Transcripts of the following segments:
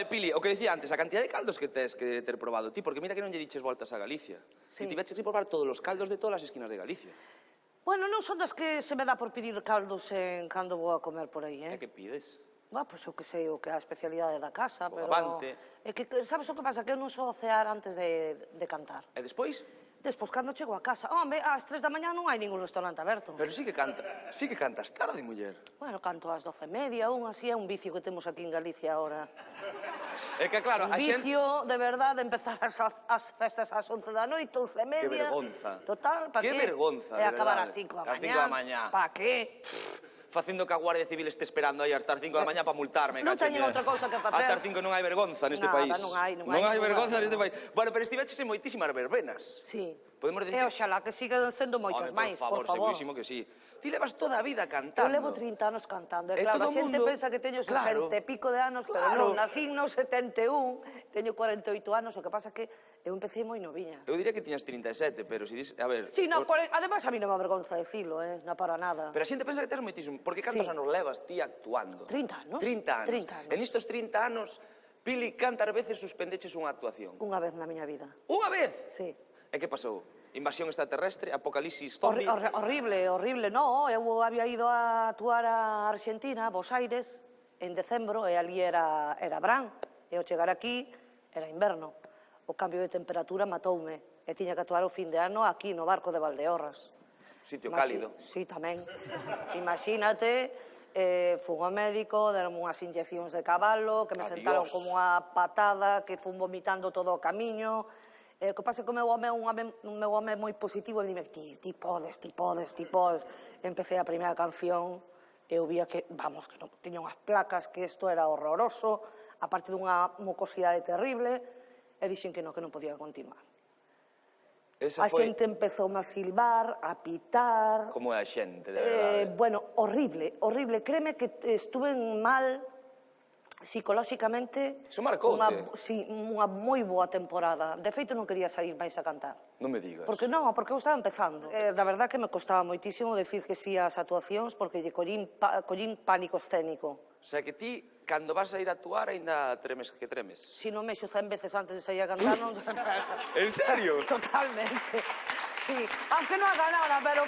Oye, Pili, o que dicía antes, a cantidad de caldos que tes que ter probado ti, porque mira que non lle diches voltas a Galicia. Sí. Ti tiveches que probar todos os caldos de todas as esquinas de Galicia. Bueno, non son das que se me dá por pedir caldos cando vou a comer por aí, E que pides? Pois eu que sei o que é a especialidade da casa, O pero... avante. É que, sabes o que pasa? Que eu non sou cear antes de cantar. E despois? Despois, cando chego a casa, home, ás 3 da mañá non hai ningún restaurante aberto. Pero sí que cantas tarde, muller. Bueno, canto ás 12:30, así é un vicio que temos aquí en Galicia ahora. É que claro, Un a xente... vicio, de verdade, de empezar as festas ás 11 da noite, 11:30. Que vergonza. Total, pa Que qué? vergonza, E de acabar verdade. ás 5 da Ás 5 mañá. da mañá. Pa qué? Facendo que a Guardia Civil este esperando aí hasta as 5 da mañá para multarme. Non teñen outra cousa que facer. Hasta as 5 non hai vergonza neste Nada, país. non hai vergonza nada. neste país. Bueno, pero estiveches en moitísimas verbenas. Sí. Podemos decir E oxalá que sigan sendo moitas máis, por favor. segurísimo que sí. Ti levas toda a vida Eu cantando. levo 30 anos cantando. E Claro, todo a o xente mundo- pensa que teño 60 Claro. e pico de anos, pero Claro. non, nacín no 71, teño 48 anos, o que pasa que eu empecé moi noviña. Eu diría que tiñas 37, pero si dis... A ver... Sí, no, además a mí non me avergonza decirlo, non para nada. Pero a xente pensa que tens moitísimo. Porque cantos Sí. anos levas ti actuando? 30 anos. 30 anos. 30 anos. En estos 30 anos, Pili, cantas veces suspendeches unha actuación? Unha vez na miña vida. Unha vez? Sí. E que pasou? Invasión extraterrestre? Apocalipsis zombie? Horrible, no. Eu había ido a actuar a Argentina, a Buenos Aires, en decembro, e ali era verán. E ao chegar aquí, era inverno. O cambio de temperatura matoume. E tiña que actuar o fin de ano aquí, no barco de Valdeorras. Sitio cálido. Sí, tamén. Imagínate, fun ao médico, deron unhas inyeccións de cabalo, que me Adiós. sentaron como unha patada, que fun vomitando todo o camiño. O que pasa é que o meu home é moi positivo, e dime, ti podes. Empecé a primeira canción, eu vía que, vamos, que non tiña unhas placas, que isto era horroroso, aparte dunha mucosidade terrible, e dixen que non podía continuar. Esa A foi... xente empezou a silbar, a pitar... Como é a xente, de verdade? Bueno, horrible. Créeme que estuve mal psicolóxicamente. Iso marcoute. Sí, unha moi boa temporada. De feito, non quería sair máis a cantar. Non me digas. Porque eu estaba empezando. Da verdad que me costaba moitísimo decir que sí ás actuacións, porque lle collín pánico escénico. O sea, que ti, cando vas a ir a actuar, ainda tremes que tremes. Si non me xo 100 veces antes de sair a cantar, non... En serio? Totalmente. Sí. Aunque non haga nada, pero...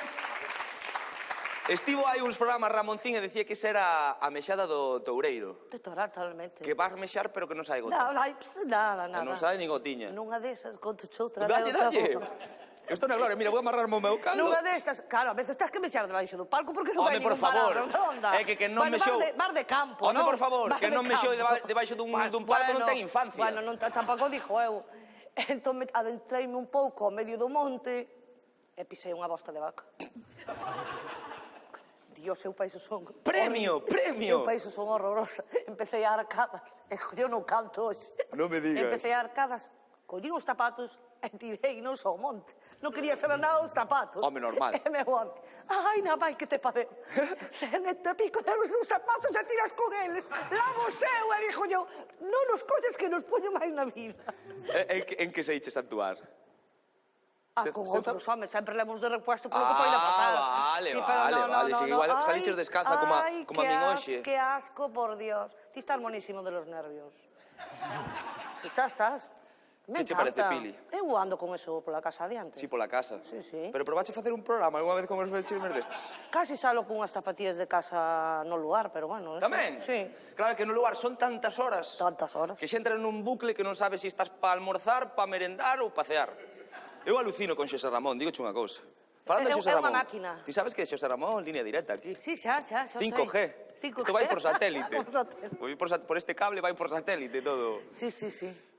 Estivo hai uns programas Ramoncín e dicía que esa era a mexada do toureiro. Totalmente. Que vas mexar pero que non sai gota. Nada. Que non sai ni gotiña. Nunha desas, conto outra. Dalle. Eu estou na gloria, mira, vou amarrarme o meu caldo. Nunha destas, claro, a veces tens que mexar debaixo do palco porque non vai Home, por ningún favor. barra redonda. É que non mexou... Bar de campo, Home, non? por favor, Bar que de non mexou campo. debaixo dun palco non ten infancia. Bueno, tampouco dixo eu. Entón, adentreime un pouco ao medio do monte e pisei unha bosta de vaca. Dios, eu paixo son... Premio! Eu paixo son horrorosa. Empecé a arcadas. E eu non canto hoxe. Non me digas. Empecé a arcadas, collín os zapatos e tirei nos ao monte. Non quería saber nada dos zapatos. Home, normal. E meu home, ai, na vai que te pareu. 100 e pico de euros nos zapatos e tiras con eles. Lavo seu, e dixo eu, non os coches que nos poño máis na vida. En que se iches a actuar? Con outros homes, sempre lemos de repuesto polo que poida pasar. Vale. Si igual saliches descalza como a min hoxe. Que asco, por Dios. Ti estás monísimo de los nervios. Si estás. Que che parece, Pili? Eu ando con eso pola casa adiante. Si, pola casa. Sí. Pero probache facer un programa algunha vez con os chismes destes? Casi salo con unhas zapatillas de casa no lugar, pero bueno. Tamén? Sí. Claro que no lugar son tantas horas. Tantas horas. Que xe entra nun bucle que non sabes se estás pa almorzar, pa merendar ou pasear. Eu alucino con Xosé Ramón, digoche unha cousa. Falando de Xosé É unha Ramón. máquina. Ti sabes que Xosé Ramón, línea directa aquí. Sí, xa 5G. Isto vai por satélite. Por este cable vai por satélite todo. Sí.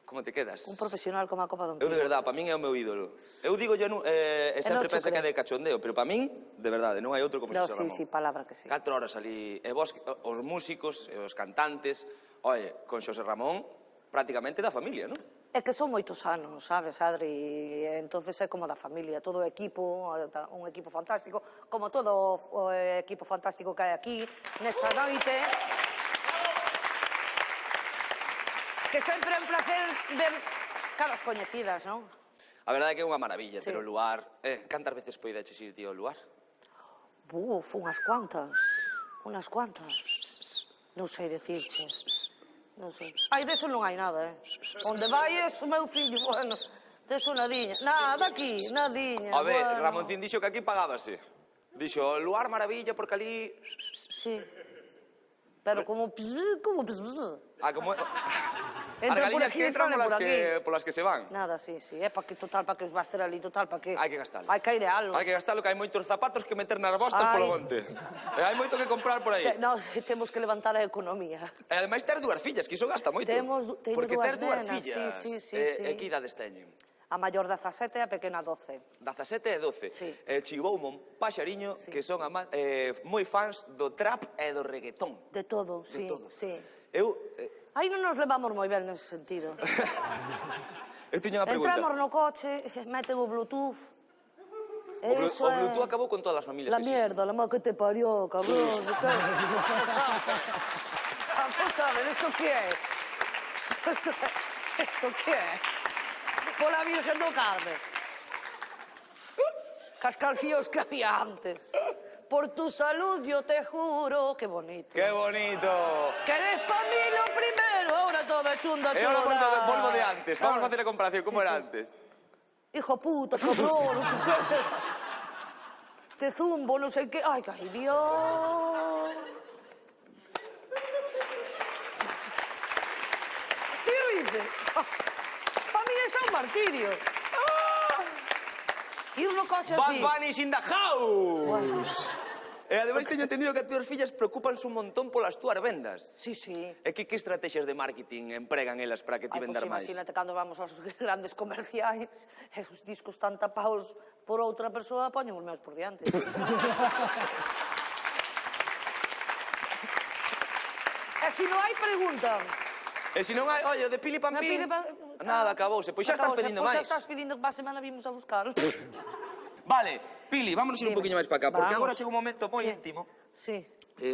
Como te quedas? Un profesional como a Copa do Eu de verdade, para min é o meu ídolo. Eu digo e sempre pensa que é de cachondeo, pero para min, de verdade, non hai outro como Xosé Ramón. Sí, palabra que sí. 4 horas ali, e vos, os músicos, e os cantantes, oye, con Xosé Ramón, prácticamente da familia, non? É que son moitos anos, sabes, Adri, e entonces é como da familia, todo o equipo, un equipo fantástico, como todo o equipo fantástico que hai aquí, nesta noite. Que sempre é un placer ver caras coñecidas, non? A verdade é que é unha maravilla, Sí. pero o lugar... Cantas veces poideches ir ti ao lugar? Unhas cuantas. Non sei decirche. Non sei. Ai, deso non hai nada, Onde vai o meu fillo, bueno, deso nadiña. Nada aquí, nadiña. A ver, bueno. Ramoncín dixo que aquí pagábase. Dixo, luar maravilla, porque ali... Sí. Pero como... Ah, como... As Entra por galiñas aquí que e entran sale por aquí. polas que se van. Nada, sí. É para que, total, para que os vas ter ali, total, para que... Hai que gastalo. Hai que airealo. Hai que gastalo, que hai moitos zapatos que meter nas bostas Ai. polo monte. E hai moito que comprar por aí. No, temos que levantar a economía. E ademais ter dúas fillas, que iso gasta moito. Teño Porque ter dúas nenas, fillas, sí. e que idades teñen? A maior 17 e a pequena 12. 17 e 12. Sí. Chivoume un paxariño que son moi fans do trap e do reggaetón. De todo, sí, todo. sí. Eu Aí non nos levamos moi ben nese sentido. tiño unha pregunta. Entramos no coche, meten o Bluetooth. O Bluetooth acabou con todas as familias. La que existen. mierda, la más que te parió, cabrón. Vamos a ver, ¿esto qué es? ¿Esto qué es? Por la Virgen do Carmen. Cascalfíos que había antes. Por tu salud yo te juro. Qué bonito. ¡Qué bonito! Que eres pa' mí lo primero, ahora todo es chunda E ahora chula. volvo de antes. Vamos a facer a comparación. Como Sí, era sí. antes? Hijo puta, cabrón, no sé qué. Te zumbo, no sé qué. Ay, Dios. ¿Qué dices? Para mí es un martirio. Ir no coche Bad así. Bunny's in the house! Bueno. E ademais teño entendido que as túas fillas preocupanse un montón polas túas vendas. Sí, sí. E que estrategias de marketing empregan elas para que ti Ai, vendar pues máis? imagínate cando vamos aos grandes comerciais e os discos tan tapados por outra persoa, poñen os meus por diante. E se non hai, preguntan. E se non hai, ollo, de Pili Pampín, Me pide nada, acabouse. Pois xa estás pedindo máis. Pois xa estás pedindo que a semana vimos a buscar. Vale, Pili, vámonos ir un Dime. poquinho máis para cá, porque Vamos. agora chega un momento moi íntimo. Sí.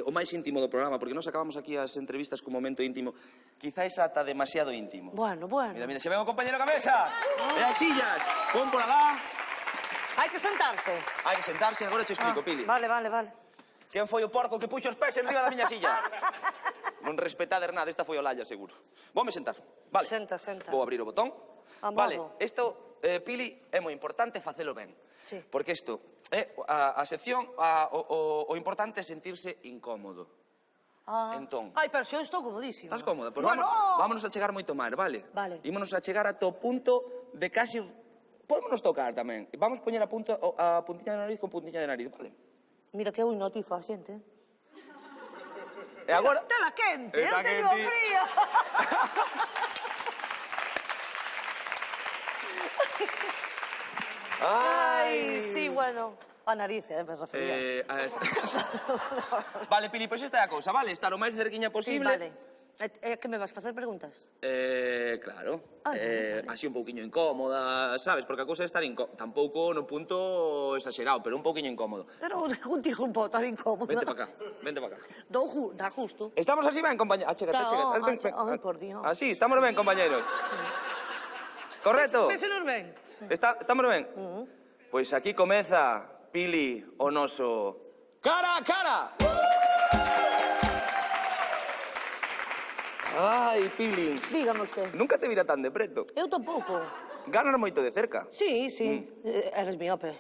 O máis íntimo do programa, porque nos acabamos aquí as entrevistas con momento íntimo. Quizáis ata demasiado íntimo. Bueno. Mira, se ven o compañero a mesa. E as sillas, pon por alá. Hai que sentarse. Hai que sentarse, agora te explico, Pili. Vale. Quen foi o porco que puxo os pés enriba da miña silla? Non respetades nada, esta foi o Lalla, seguro. Voume sentar, vale? Senta. Vou abrir o botón. Vamos. Vale, isto, Pili, é moi importante facelo ben. Sí. Porque isto é a sección, o importante é sentirse incómodo. Entón, Ai, pero xa estou comodísima. estás cómoda? Pois Bueno. vámonos a chegar moito máis, vale? Vale. Ímonos a chegar ata o punto de casi... Podémonos tocar tamén. Vamos poñer a puntiña de nariz con puntiña de nariz, vale? Mira que eu hipnotizo a xente. E agora... Tela quente, eu Está teño quente. frío. Ai, sí, bueno. A nariz, me refería. Vale, Pili, pois esta é a cousa, vale? Estar o máis cerquiña Sí, posible. vale. É que me vas facer preguntas? Claro. Vale. Así un pouquiño incómoda, sabes? Porque a cousa é estar incómoda. Tampouco no punto exagerado, pero un pouquiño incómodo. Pero contigo un pouco tan incómodo. Vente para acá, vente para acá. Dá justo. Estamos así ben, compañeros. Achégate. Ai, por Dios. Así, estamos ben, compañeros. Correcto? Vésenos ben. Estamos ben? Pois aquí comeza, Pili, o noso... Cara a cara! Ai, Pili, Dígame usted. nunca te vira tan de preto. Eu tampouco. Ganas moito de cerca. Sí. Eres miope.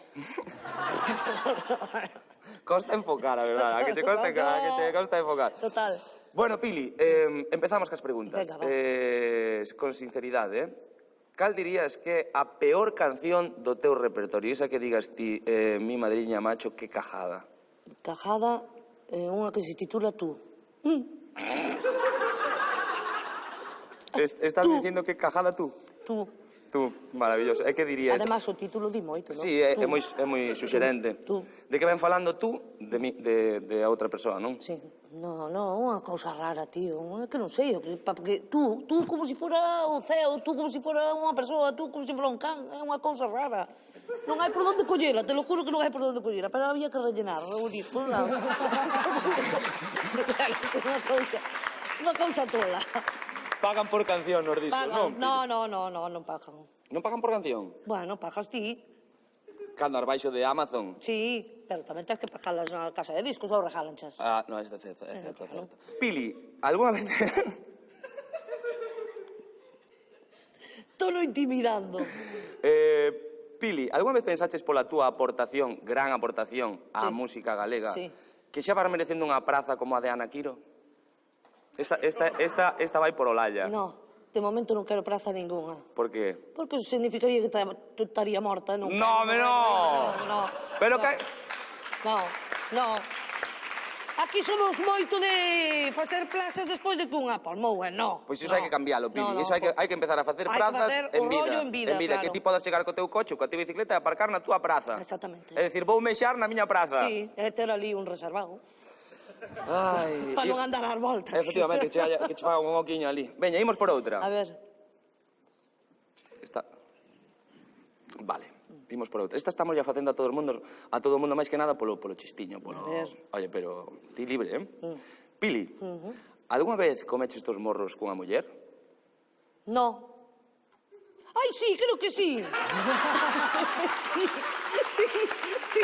Costa enfocar, a verdad, a que che costa enfocar. Total. Bueno, Pili, empezamos cas preguntas. Venga, va. Con sinceridade, cal dirías que é a peor canción do teu repertorio? Esa que digas ti, mi madriña macho, que cajada. Cajada, unha que se titula Tú. Estás Tú. dicindo que cajada tú? Tú. Tú, maravilloso. E que dirías? Además, o título di moito, non? Sí, é Tú. moi suxerente. Tú. De que ven falando tú de a outra persoa, non? Sí. No, unha cousa rara, tío. É que non sei, porque tú como se fora o ceo, tú como se fora unha persoa, tú como se fora un can, é unha cousa rara. Non hai por onde collela, te lo juro que non hai por onde collela, pero había que rellenar o disco, non? Unha cousa tola. Pagan por canción nos discos, non? Non pagan. Non pagan por canción? Bueno, pagas ti. Cando baixo de Amazon. Sí, pero tamén tens que pagalas na casa de discos ou regalanchas. Ah, no, é certo, é certo. Pili, alguna vez... Tono intimidando. Pili, algunha vez pensaches pola túa aportación, gran aportación á Sí. música galega, Sí. que xa vas merecendo unha praza como a de Ana Quiro? Esta vai por Olalla. No, de momento non quero praza ninguna. Por que? Porque significaría que estaría morta. Non No, home, no! No. Pero no. que... No. Aquí somos moito de facer plazas despois de que unha palmou, no. Pois iso hai que cambialo, Pili. Iso hai que empezar a facer Hai que prazas facer en o vida. rollo en vida, Que claro. ti podas chegar co teu coche, coa tua bicicleta e aparcar na túa praza. Exactamente. É dicir, vou mexar na miña praza. Sí, é ter ali un reservado. Ai, Para non andar ás voltas. efectivamente, que che faga un oquiño ali. Veña, imos por outra. A ver, Esta... Vale, imos por outra. Esta estamos ya facendo a todo o mundo máis que nada polo chistiño, polo... A ver. Oye, pero ti libre, eh? Pili, algunha vez comeches estos morros cunha muller? no. Ai, sí, creo que sí. sí.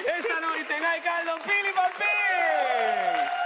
Esta noite en Hai Caldo, Pili Martín!